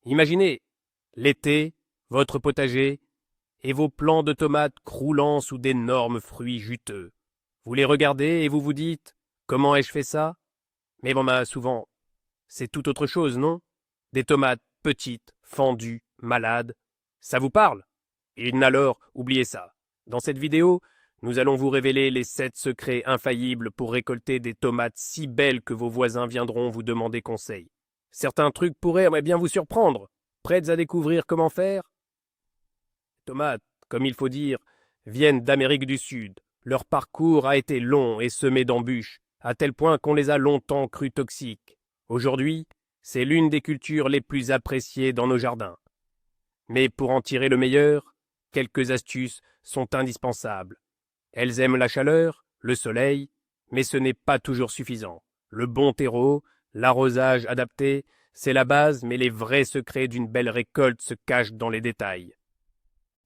Imaginez l'été, votre potager et vos plants de tomates croulant sous d'énormes fruits juteux. Vous les regardez et vous vous dites « Comment ai-je fait ça ?» Mais bon, souvent, c'est tout autre chose, non? Des tomates petites, fendues, malades. Ça vous parle? Alors, oubliez ça. Dans cette vidéo, nous allons vous révéler les 7 secrets infaillibles pour récolter des tomates si belles que vos voisins viendront vous demander conseil. Certains trucs pourraient bien vous surprendre. Prêtes à découvrir comment faire? Les tomates, comme il faut dire, viennent d'Amérique du Sud. Leur parcours a été long et semé d'embûches, à tel point qu'on les a longtemps crues toxiques. Aujourd'hui, c'est l'une des cultures les plus appréciées dans nos jardins. Mais pour en tirer le meilleur, quelques astuces sont indispensables. Elles aiment la chaleur, le soleil, mais ce n'est pas toujours suffisant. Le bon terreau, l'arrosage adapté, c'est la base, mais les vrais secrets d'une belle récolte se cachent dans les détails.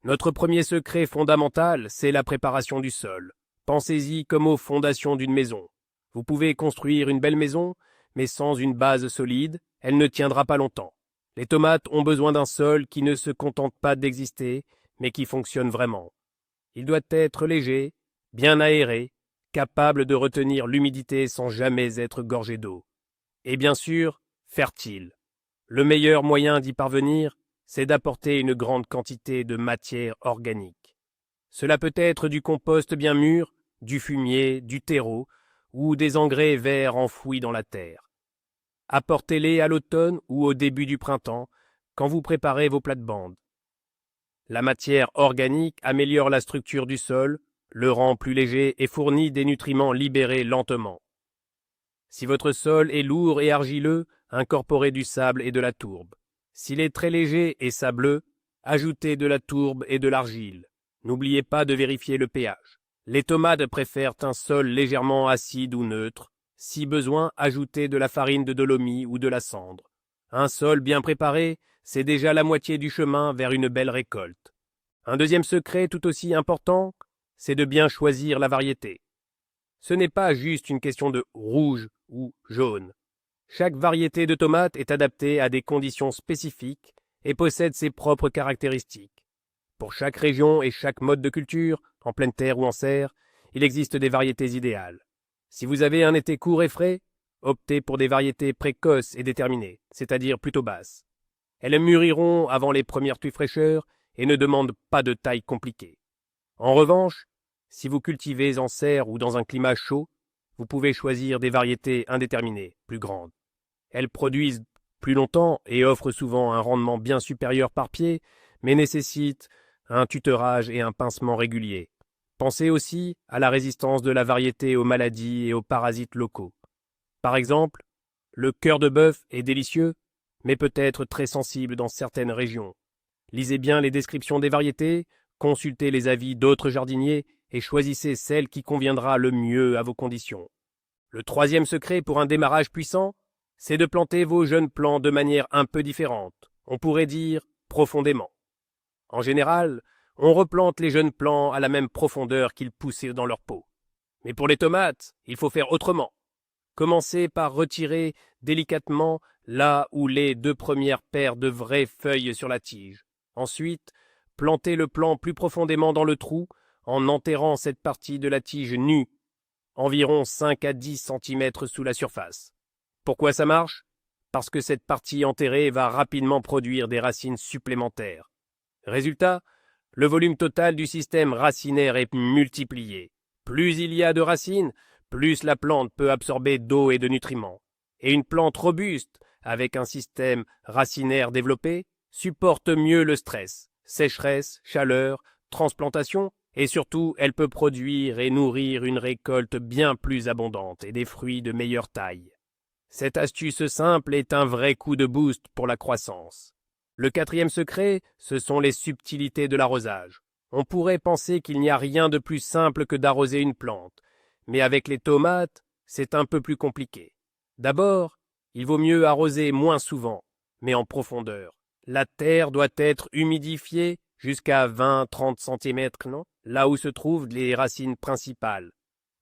Notre premier secret fondamental, c'est la préparation du sol. Pensez-y comme aux fondations d'une maison. Vous pouvez construire une belle maison, mais sans une base solide, elle ne tiendra pas longtemps. Les tomates ont besoin d'un sol qui ne se contente pas d'exister, mais qui fonctionne vraiment. Il doit être léger, bien aéré, capable de retenir l'humidité sans jamais être gorgé d'eau. Et bien sûr, fertile. Le meilleur moyen d'y parvenir, c'est d'apporter une grande quantité de matière organique. Cela peut être du compost bien mûr, du fumier, du terreau, ou des engrais verts enfouis dans la terre. Apportez-les à l'automne ou au début du printemps, quand vous préparez vos plates-bandes. La matière organique améliore la structure du sol, le rend plus léger et fournit des nutriments libérés lentement. Si votre sol est lourd et argileux, incorporez du sable et de la tourbe. S'il est très léger et sableux, ajoutez de la tourbe et de l'argile. N'oubliez pas de vérifier le pH. Les tomates préfèrent un sol légèrement acide ou neutre. Si besoin, ajoutez de la farine de dolomie ou de la cendre. Un sol bien préparé, c'est déjà la moitié du chemin vers une belle récolte. Un deuxième secret tout aussi important, c'est de bien choisir la variété. Ce n'est pas juste une question de rouge ou jaune. Chaque variété de tomate est adaptée à des conditions spécifiques et possède ses propres caractéristiques. Pour chaque région et chaque mode de culture, en pleine terre ou en serre, il existe des variétés idéales. Si vous avez un été court et frais, optez pour des variétés précoces et déterminées, c'est-à-dire plutôt basses. Elles mûriront avant les premières tuiles fraîcheurs et ne demandent pas de taille compliquée. En revanche, si vous cultivez en serre ou dans un climat chaud, vous pouvez choisir des variétés indéterminées, plus grandes. Elles produisent plus longtemps et offrent souvent un rendement bien supérieur par pied, mais nécessitent un tutorage et un pincement réguliers. Pensez aussi à la résistance de la variété aux maladies et aux parasites locaux. Par exemple, le cœur de bœuf est délicieux, mais peut être très sensible dans certaines régions. Lisez bien les descriptions des variétés, consultez les avis d'autres jardiniers et choisissez celle qui conviendra le mieux à vos conditions. Le troisième secret pour un démarrage puissant, c'est de planter vos jeunes plants de manière un peu différente, on pourrait dire profondément. En général, on replante les jeunes plants à la même profondeur qu'ils poussaient dans leur pot. Mais pour les tomates, il faut faire autrement. Commencez par retirer délicatement là où les 2 premières paires de vraies feuilles sur la tige. Ensuite, plantez le plant plus profondément dans le trou en enterrant cette partie de la tige nue, environ 5 à 10 cm sous la surface. Pourquoi ça marche? Parce que cette partie enterrée va rapidement produire des racines supplémentaires. Résultat, le volume total du système racinaire est multiplié. Plus il y a de racines, plus la plante peut absorber d'eau et de nutriments. Et une plante robuste, avec un système racinaire développé, supporte mieux le stress, sécheresse, chaleur, transplantation, et surtout, elle peut produire et nourrir une récolte bien plus abondante et des fruits de meilleure taille. Cette astuce simple est un vrai coup de boost pour la croissance. Le quatrième secret, ce sont les subtilités de l'arrosage. On pourrait penser qu'il n'y a rien de plus simple que d'arroser une plante, mais avec les tomates, c'est un peu plus compliqué. D'abord, il vaut mieux arroser moins souvent, mais en profondeur. La terre doit être humidifiée jusqu'à 20-30 cm, non? Là où se trouvent les racines principales.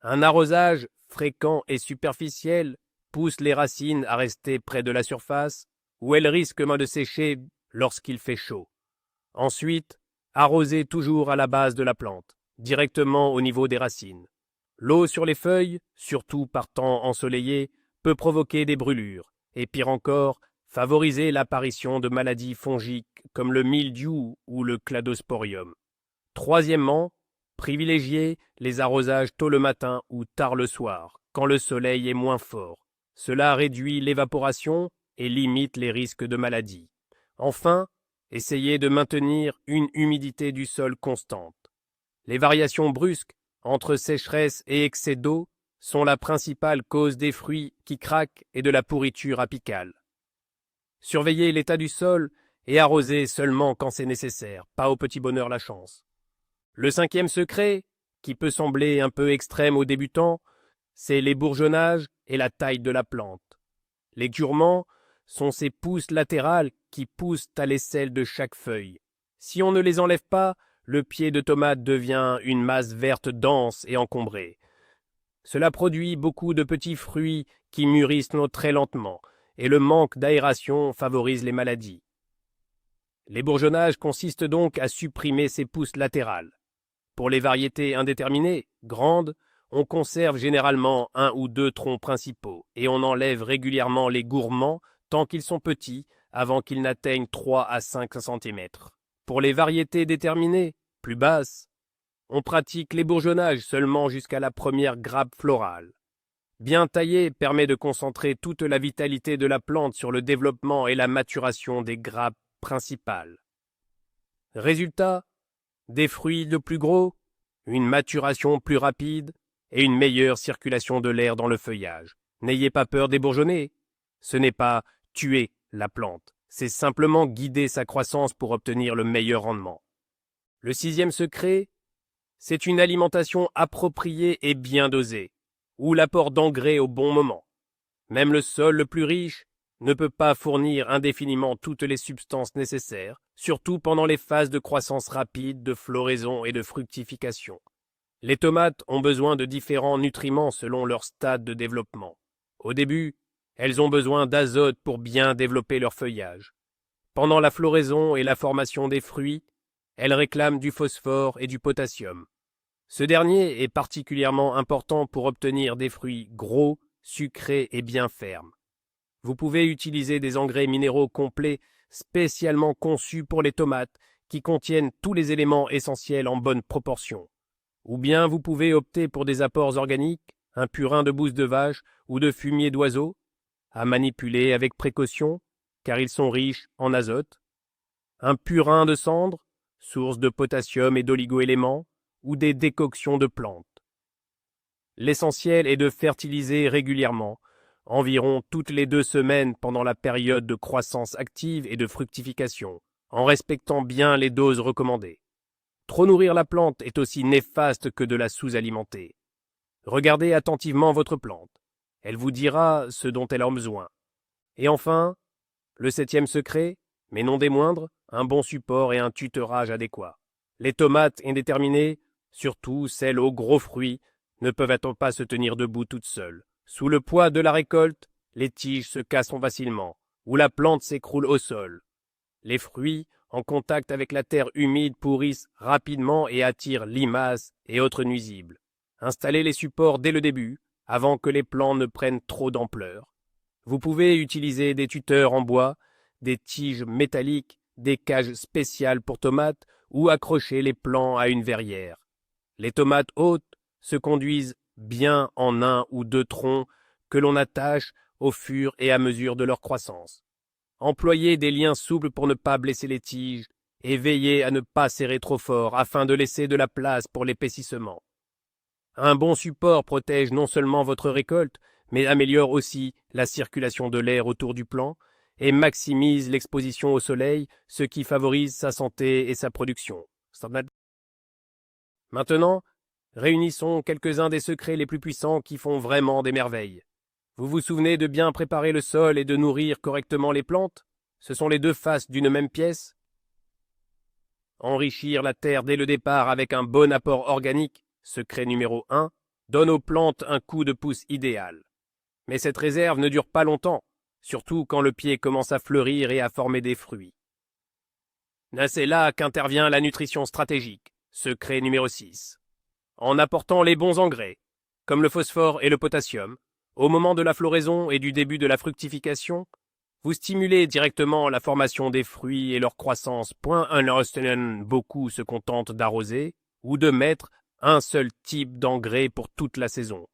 Un arrosage fréquent et superficiel pousse les racines à rester près de la surface, où elles risquent de sécher lorsqu'il fait chaud. Ensuite, arrosez toujours à la base de la plante, directement au niveau des racines. L'eau sur les feuilles, surtout par temps ensoleillé, peut provoquer des brûlures, et pire encore, favoriser l'apparition de maladies fongiques comme le mildiou ou le cladosporium. Troisièmement, privilégiez les arrosages tôt le matin ou tard le soir, quand le soleil est moins fort. Cela réduit l'évaporation et limite les risques de maladies. Enfin, essayez de maintenir une humidité du sol constante. Les variations brusques entre sécheresse et excès d'eau sont la principale cause des fruits qui craquent et de la pourriture apicale. Surveillez l'état du sol et arrosez seulement quand c'est nécessaire, pas au petit bonheur la chance. Le cinquième secret, qui peut sembler un peu extrême aux débutants, c'est les bourgeonnages et la taille de la plante. Les guurmands sont ces pousses latérales qui poussent à l'aisselle de chaque feuille. Si on ne les enlève pas, le pied de tomate devient une masse verte dense et encombrée. Cela produit beaucoup de petits fruits qui mûrissent très lentement, et le manque d'aération favorise les maladies. Les bourgeonnages consistent donc à supprimer ces pousses latérales. Pour les variétés indéterminées, grandes, on conserve généralement un ou deux troncs principaux, et on enlève régulièrement les gourmands tant qu'ils sont petits, avant qu'ils n'atteignent 3 à 5 cm. Pour les variétés déterminées, plus basses, on pratique les bourgeonnages seulement jusqu'à la première grappe florale. Bien taillé permet de concentrer toute la vitalité de la plante sur le développement et la maturation des grappes principales. Résultat, des fruits de plus gros, une maturation plus rapide et une meilleure circulation de l'air dans le feuillage. N'ayez pas peur des bourgeonnets. Ce n'est pas tuer la plante, c'est simplement guider sa croissance pour obtenir le meilleur rendement. Le sixième secret, c'est une alimentation appropriée et bien dosée, ou l'apport d'engrais au bon moment. Même le sol le plus riche ne peut pas fournir indéfiniment toutes les substances nécessaires, surtout pendant les phases de croissance rapide, de floraison et de fructification. Les tomates ont besoin de différents nutriments selon leur stade de développement. Au début, elles ont besoin d'azote pour bien développer leur feuillage. Pendant la floraison et la formation des fruits, elles réclament du phosphore et du potassium. Ce dernier est particulièrement important pour obtenir des fruits gros, sucrés et bien fermes. Vous pouvez utiliser des engrais minéraux complets spécialement conçus pour les tomates qui contiennent tous les éléments essentiels en bonne proportion. Ou bien vous pouvez opter pour des apports organiques, un purin de bouse de vache ou de fumier d'oiseau, à manipuler avec précaution, car ils sont riches en azote, un purin de cendre, source de potassium et d'oligo-éléments, ou des décoctions de plantes. L'essentiel est de fertiliser régulièrement, environ toutes les 2 semaines pendant la période de croissance active et de fructification, en respectant bien les doses recommandées. Trop nourrir la plante est aussi néfaste que de la sous-alimenter. Regardez attentivement votre plante. Elle vous dira ce dont elle a besoin. Et enfin, le 7e secret, mais non des moindres, un bon support et un tutorage adéquat. Les tomates indéterminées, surtout celles aux gros fruits, ne peuvent pas se tenir debout toutes seules. Sous le poids de la récolte, les tiges se cassent facilement, ou la plante s'écroule au sol. Les fruits, en contact avec la terre humide, pourrissent rapidement et attirent limaces et autres nuisibles. Installez les supports dès le début, avant que les plants ne prennent trop d'ampleur. Vous pouvez utiliser des tuteurs en bois, des tiges métalliques, des cages spéciales pour tomates ou accrocher les plants à une verrière. Les tomates hautes se conduisent bien en 1 ou 2 troncs que l'on attache au fur et à mesure de leur croissance. Employez des liens souples pour ne pas blesser les tiges et veillez à ne pas serrer trop fort afin de laisser de la place pour l'épaississement. Un bon support protège non seulement votre récolte, mais améliore aussi la circulation de l'air autour du plant et maximise l'exposition au soleil, ce qui favorise sa santé et sa production. Maintenant, réunissons quelques-uns des secrets les plus puissants qui font vraiment des merveilles. Vous vous souvenez de bien préparer le sol et de nourrir correctement les plantes? Ce sont les 2 faces d'une même pièce. Enrichir la terre dès le départ avec un bon apport organique, secret numéro 1, donne aux plantes un coup de pouce idéal. Mais cette réserve ne dure pas longtemps. surtout quand le pied commence à fleurir et à former des fruits. C'est là qu'intervient la nutrition stratégique, secret numéro 6. En apportant les bons engrais, comme le phosphore et le potassium, au moment de la floraison et du début de la fructification, vous stimulez directement la formation des fruits et leur croissance. Beaucoup se contentent d'arroser ou de mettre un seul type d'engrais pour toute la saison.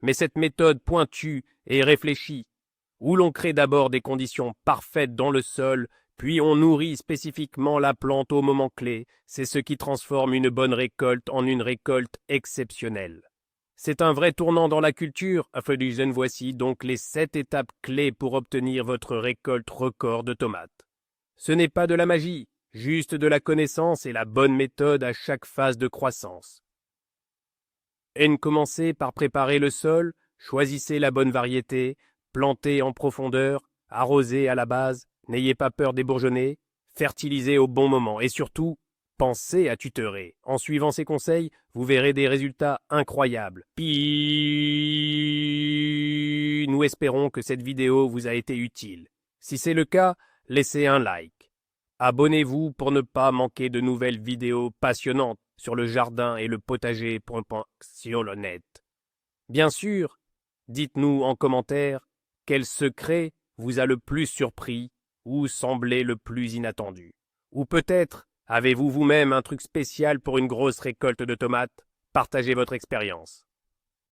Mais cette méthode pointue et réfléchie, où l'on crée d'abord des conditions parfaites dans le sol, puis on nourrit spécifiquement la plante au moment clé, c'est ce qui transforme une bonne récolte en une récolte exceptionnelle. C'est un vrai tournant dans la culture. Voici donc les 7 étapes clés pour obtenir votre récolte record de tomates. Ce n'est pas de la magie, juste de la connaissance et la bonne méthode à chaque phase de croissance. Commencez par préparer le sol, choisissez la bonne variété, plantez en profondeur, arrosez à la base, n'ayez pas peur des bourgeonnets, fertilisez au bon moment et surtout, pensez à tutorer. En suivant ces conseils, vous verrez des résultats incroyables. Nous espérons que cette vidéo vous a été utile. Si c'est le cas, laissez un like. Abonnez-vous pour ne pas manquer de nouvelles vidéos passionnantes sur le jardin et le potager sur le net. Bien sûr, dites-nous en commentaire quel secret vous a le plus surpris ou semblé le plus inattendu. Ou peut-être avez-vous vous-même un truc spécial pour une grosse récolte de tomates? Partagez votre expérience.